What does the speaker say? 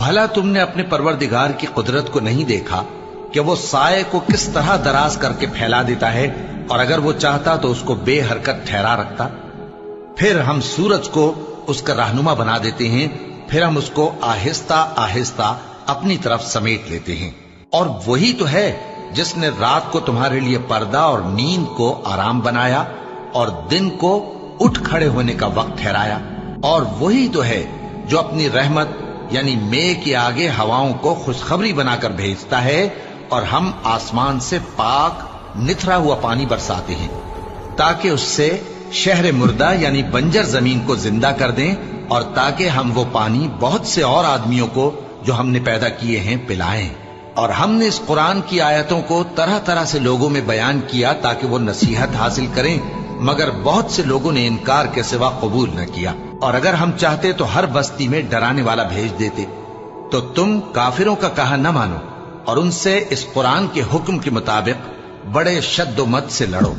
بھلا تم نے اپنے پروردگار کی قدرت کو نہیں دیکھا کہ وہ سائے کو کس طرح دراز کر کے پھیلا دیتا ہے، اور اگر وہ چاہتا تو اس کو بے حرکت ٹھہرا رکھتا؟ پھر ہم سورج کو اس کا رہنما بنا دیتے ہیں، پھر ہم اس کو آہستہ آہستہ اپنی طرف سمیٹ لیتے ہیں۔ اور وہی تو ہے جس نے رات کو تمہارے لیے پردہ اور نیند کو آرام بنایا اور دن کو اٹھ کھڑے ہونے کا وقت ٹھہرایا۔ اور وہی تو ہے جو اپنی رحمت یعنی مے کے آگے ہواؤں کو خوشخبری بنا کر بھیجتا ہے، اور ہم آسمان سے پاک نتھرا ہوا پانی برساتے ہیں تاکہ اس سے شہر مردہ یعنی بنجر زمین کو زندہ کر دیں، اور تاکہ ہم وہ پانی بہت سے اور آدمیوں کو جو ہم نے پیدا کیے ہیں پلائیں۔ اور ہم نے اس قرآن کی آیتوں کو طرح طرح سے لوگوں میں بیان کیا تاکہ وہ نصیحت حاصل کریں، مگر بہت سے لوگوں نے انکار کے سوا قبول نہ کیا۔ اور اگر ہم چاہتے تو ہر بستی میں ڈرانے والا بھیج دیتے، تو تم کافروں کا کہا نہ مانو اور ان سے اس قرآن کے حکم کے مطابق بڑے شد و مت سے لڑو۔